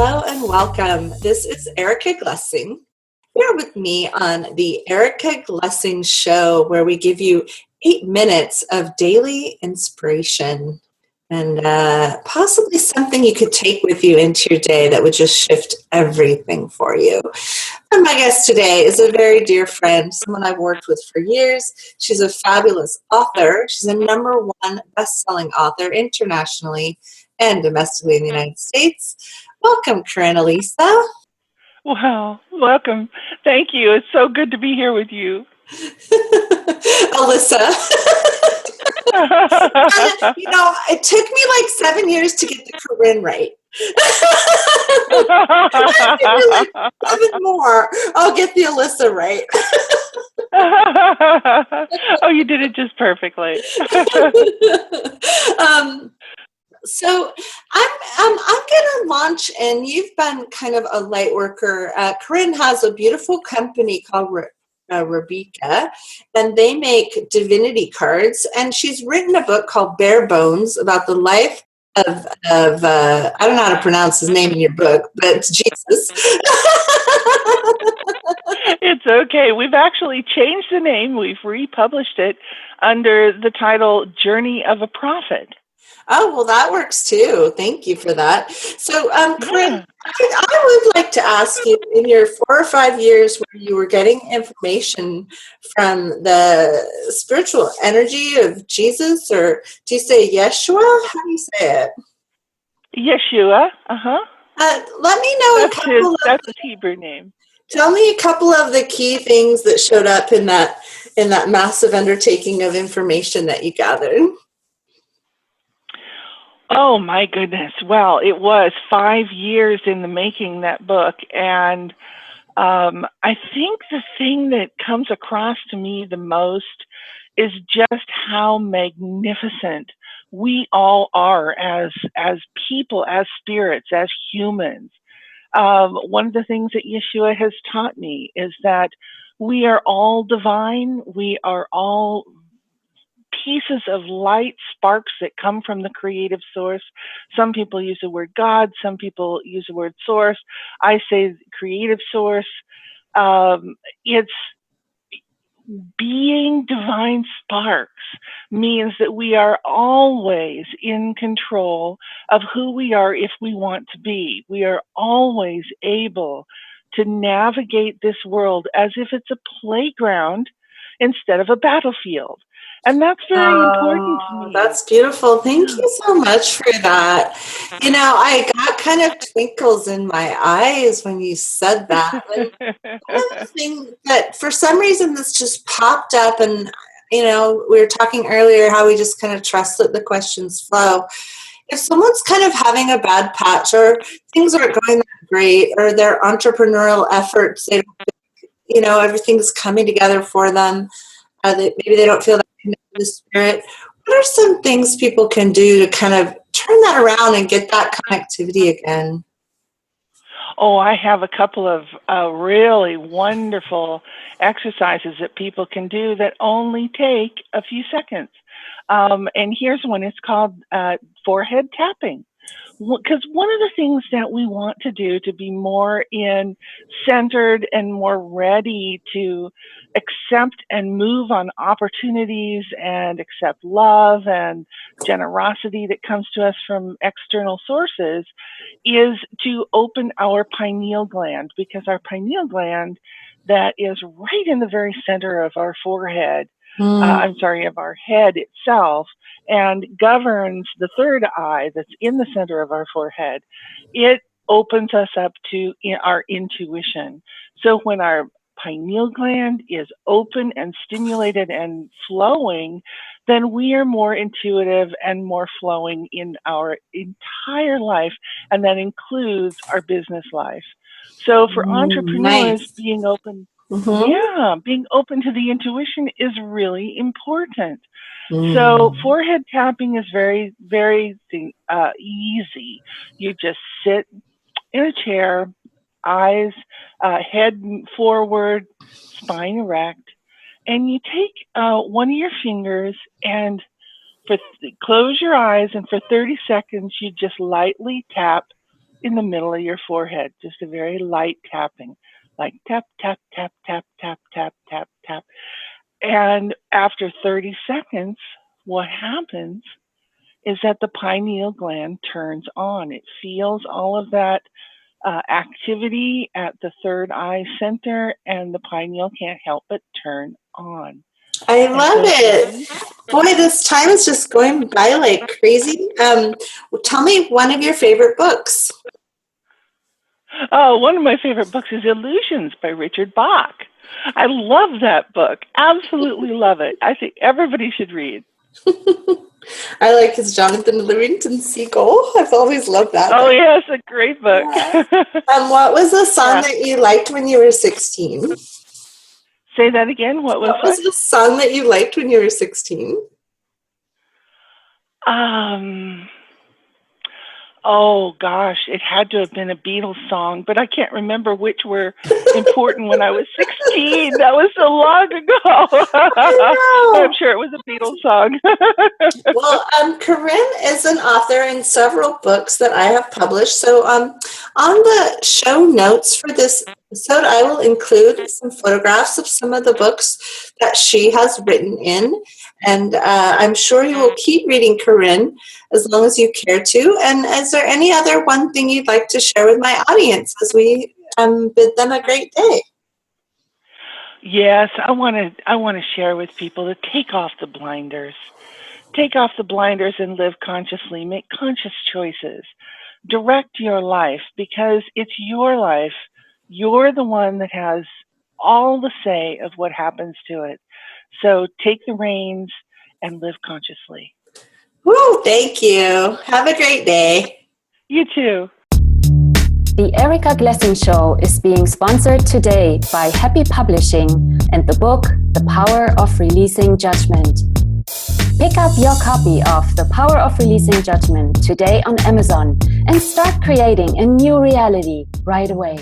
Hello and welcome. This is Erica Glessing. Here with me on the Erica Glessing Show, where we give you 8 minutes of daily inspiration and possibly something you could take with you into your day that would just shift everything for you. And my guest today is a very dear friend, someone I've worked with for years. She's a fabulous author. She's a #1 best-selling author internationally and domestically in the United States. Welcome, Kaarin Alisa. Wow, welcome. Thank you. It's so good to be here with you. Alyssa. And, it took me like 7 years to get the Kaarin right. Like 7 more. I'll get the Alyssa right. Oh, you did it just perfectly. So I'm going to launch, and you've been kind of a light worker. Kaarin has a beautiful company called Rebecca, and they make divinity cards. And she's written a book called Bare Bones about the life of I don't know how to pronounce his name in your book, but it's Jesus. It's okay. We've actually changed the name. We've republished it under the title Journey of a Prophet. Oh, well, that works too. Thank you for that. So, Kaarin, I would like to ask you, in your 4 or 5 years where you were getting information from the spiritual energy of Jesus, or do you say Yeshua? How do you say it? Yeshua. Let me know that's his Hebrew name. Tell me a couple of the key things that showed up in that massive undertaking of information that you gathered. Oh, my goodness. Well, it was 5 years in the making, that book. And I think the thing that comes across to me the most is just how magnificent we all are as people, as spirits, as humans. One of the things that Yeshua has taught me is that we are all divine. We are all pieces of light, sparks that come from the creative source. Some people use the word God, some people use the word source. I say creative source. It's being divine sparks means that we are always in control of who we are if we want to be. We are always able to navigate this world as if it's a playground instead of a battlefield. And that's very important to me. That's beautiful. Thank you so much for that. I got kind of twinkles in my eyes when you said that. One thing that for some reason this just popped up, and we were talking earlier how we just kind of trust that the questions flow. If someone's kind of having a bad patch, or things aren't going that great, or their entrepreneurial efforts, they don't, everything's coming together for them. Maybe they don't feel that connected to the spirit. What are some things people can do to kind of turn that around and get that connectivity again? Oh, I have a couple of really wonderful exercises that people can do that only take a few seconds. And here's one. It's called forehead tapping. Because one of the things that we want to do to be more centered and more ready to accept and move on opportunities and accept love and generosity that comes to us from external sources is to open our pineal gland, because our pineal gland that is right in the very center of our forehead, of our head itself, and governs the third eye that's in the center of our forehead. It opens us up to our intuition. So when our pineal gland is open and stimulated and flowing, then we are more intuitive and more flowing in our entire life, and that includes our business life. So for entrepreneurs, being open, being open to the intuition is really important. So forehead tapping is very, very easy. You just sit in a chair, eyes, head forward, spine erect, and you take one of your fingers and close your eyes, and for 30 seconds you just lightly tap in the middle of your forehead, just a very light tapping, like tap, tap, tap, tap, tap, tap, tap, tap. And after 30 seconds, what happens is that the pineal gland turns on. It feels all of that activity at the third eye center, and the pineal can't help but turn on. I And love so it. Boy, this time is just going by like crazy. Tell me one of your favorite books. Oh, one of my favorite books is Illusions by Richard Bach. I love that book. Absolutely love it. I think everybody should read. I like his Jonathan Livingston Seagull. I've always loved that Oh, book. yes, a great book. Yeah. What was a song that you liked when you were 16? Say that again. What was What was the song that you liked when you were 16? Oh, gosh, it had to have been a Beatles song, but I can't remember which were important when I was 16. That was so long ago. But I'm sure it was a Beatles song. Well, Kaarin is an author in several books that I have published. So on the show notes for this episode, I will include some photographs of some of the books that she has written in. And I'm sure you will keep reading Kaarin as long as you care to. And is there any other one thing you'd like to share with my audience as we bid them a great day? Yes, I want to share with people to take off the blinders. Take off the blinders and live consciously. Make conscious choices. Direct your life, because it's your life. You're the one that has all the say of what happens to it. So take the reins and live consciously. Woo, thank you. Have a great day. You too. The Erica Glessing Show is being sponsored today by Happy Publishing and the book, The Power of Releasing Judgment. Pick up your copy of The Power of Releasing Judgment today on Amazon and start creating a new reality right away.